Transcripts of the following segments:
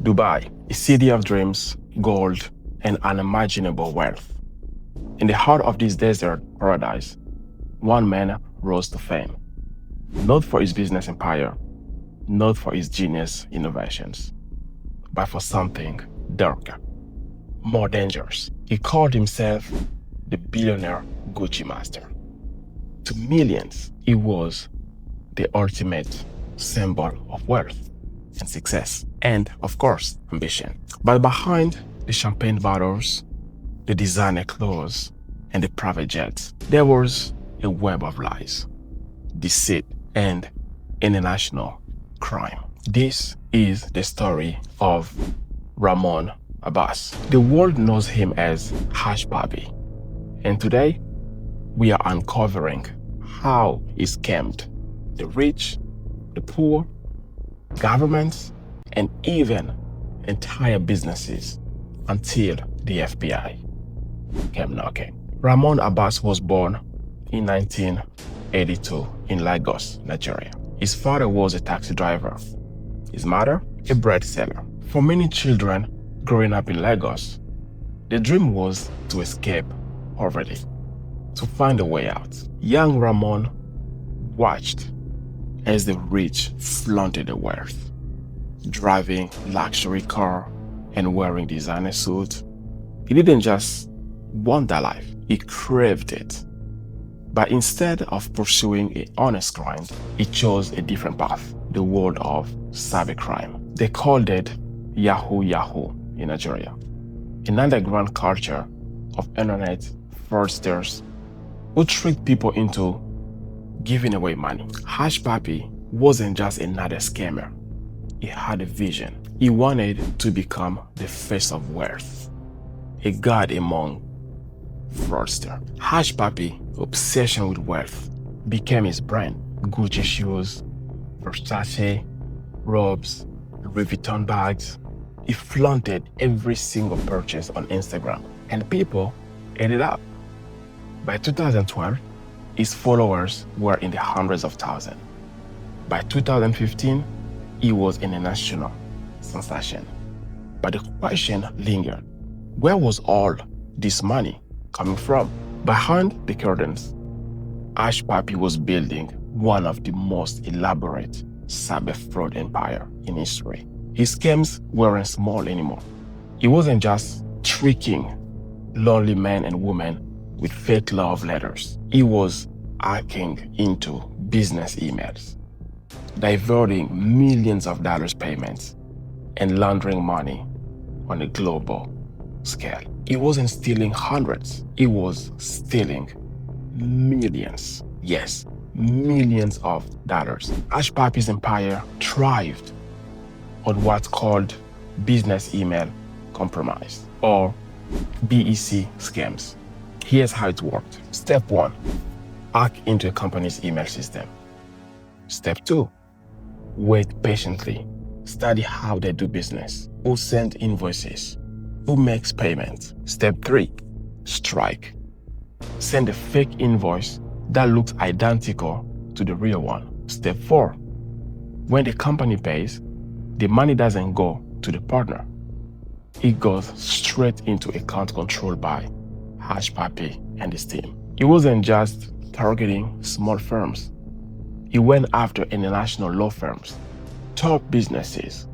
Dubai, a city of dreams, gold, and unimaginable wealth. In the heart of this desert paradise, one man rose to fame, not for his business empire, not for his genius innovations, but for something darker, more dangerous. He called himself the Billionaire Gucci Master. To millions, he was the ultimate symbol of wealth and success, and of course, ambition. But behind the champagne bottles, the designer clothes, and the private jets, there was a web of lies, deceit, and international crime. This is the story of Ramon Abbas. The world knows him as Hushpuppi, and today we are uncovering how he scammed the rich, the poor, governments, and even entire businesses until the FBI came knocking. Ramon Abbas was born in 1982 in Lagos, Nigeria. His father was a taxi driver, his mother a bread seller. For many children growing up in Lagos, the dream was to escape poverty, to find a way out. Young Ramon watched as the rich flaunted their wealth, driving luxury car and wearing designer suits. He didn't just want that life, he craved it. But instead of pursuing an honest grind, he chose a different path, the world of cybercrime. They called it Yahoo Yahoo in Nigeria, an underground culture of internet fraudsters who tricked people into giving away money. Hushpuppi wasn't just another scammer. He had a vision. He wanted to become the face of wealth, a god among fraudsters. Hushpuppi's obsession with wealth became his brand. Gucci shoes, Versace robes, Louis Vuitton bags. He flaunted every single purchase on Instagram, and people ate it up. By 2012, his followers were in the hundreds of thousands. By 2015, he was an international sensation. But the question lingered: where was all this money coming from? Behind the curtains, Hushpuppi was building one of the most elaborate cyber fraud empire in history. His scams weren't small anymore. He wasn't just tricking lonely men and women with fake love letters. He was hacking into business emails, diverting millions of dollars payments, and laundering money on a global scale. He wasn't stealing hundreds, he was stealing millions. Yes, millions of dollars. Hushpuppi's empire thrived on what's called business email compromise, or BEC scams. Here's how it worked. Step 1, hack into a company's email system. Step 2, wait patiently. Study how they do business, who send invoices, who makes payments. Step 3, strike. Send a fake invoice that looks identical to the real one. Step 4, when the company pays, the money doesn't go to the partner. It goes straight into account controlled by Hushpuppi and his team. He wasn't just targeting small firms. He went after international law firms, top businesses,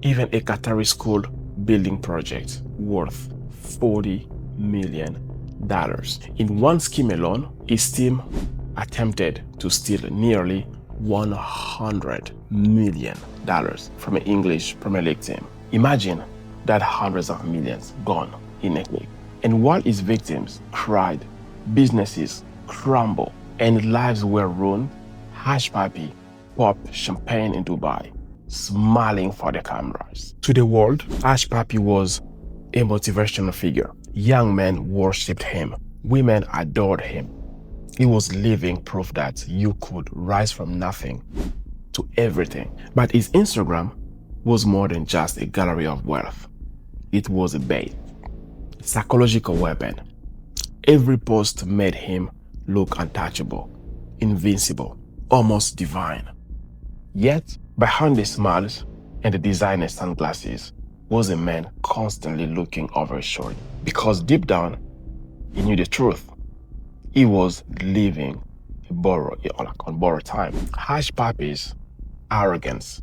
even a Qatari school building project worth $40 million. In one scheme alone, his team attempted to steal nearly $100 million from an English Premier League team. Imagine that, hundreds of millions gone in a click. And while his victims cried, businesses crumbled, and lives were ruined, Hushpuppi popped champagne in Dubai, smiling for the cameras. To the world, Hushpuppi was a motivational figure. Young men worshipped him, women adored him. He was living proof that you could rise from nothing to everything. But his Instagram was more than just a gallery of wealth. It was a bait, a psychological weapon. Every post made him look untouchable, invincible, almost divine. Yet, behind the smiles and the designer sunglasses was a man constantly looking over his shoulder. Because deep down, he knew the truth. He was living on borrowed time. Hushpuppi's arrogance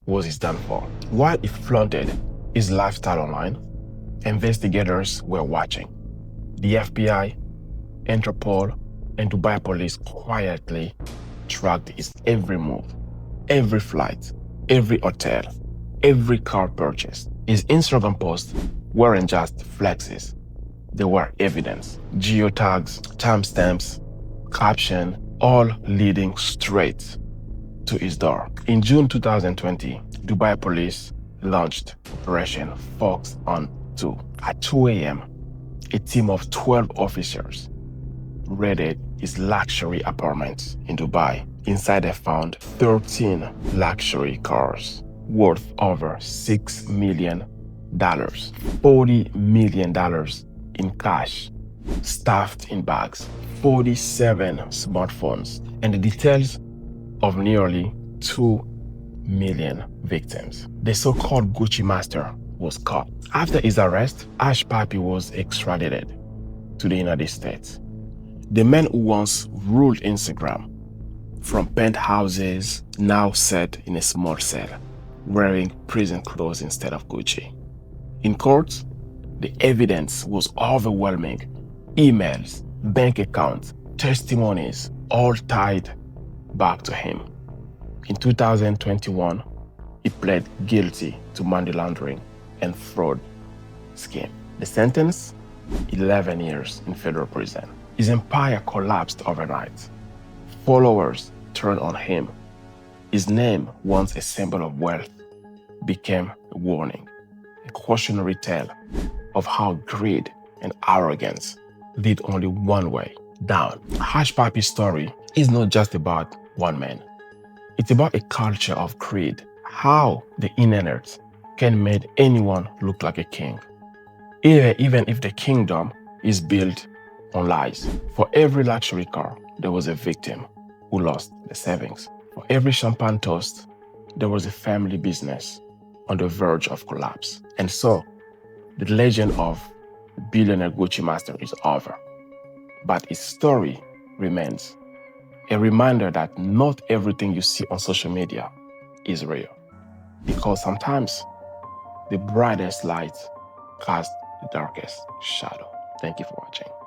was his downfall. While he flaunted his lifestyle online, investigators were watching. The FBI, Interpol, and Dubai police quietly tracked his every move, every flight, every hotel, every car purchase. His Instagram posts weren't just flexes. They were evidence. Geotags, timestamps, caption, all leading straight to his door. In June 2020, Dubai police launched Operation Fox on 2. At 2 a.m., a team of 12 officers raided his luxury apartment in Dubai. Inside, they found 13 luxury cars worth over $6 million, $40 million in cash, stuffed in bags, 47 smartphones, and the details of nearly 2 million victims. The so-called Gucci Master was caught. After his arrest, Hushpuppi was extradited to the United States. The man who once ruled Instagram from penthouses now sat in a small cell, wearing prison clothes instead of Gucci. In court, the evidence was overwhelming. Emails, bank accounts, testimonies, all tied back to him. In 2021, he pled guilty to money laundering and fraud scheme. The sentence? 11 years in federal prison. His empire collapsed overnight. Followers turned on him. His name, once a symbol of wealth, became a warning, a cautionary tale of how greed and arrogance lead only one way, down. Hushpuppi's story is not just about one man. It's about a culture of greed, how the internet can make anyone look like a king, even if the kingdom is built on lies. For every luxury car, there was a victim who lost the savings. For every champagne toast, there was a family business on the verge of collapse. And so, the legend of Billionaire Gucci Master is over. But his story remains a reminder that not everything you see on social media is real. Because sometimes the brightest light casts the darkest shadow. Thank you for watching.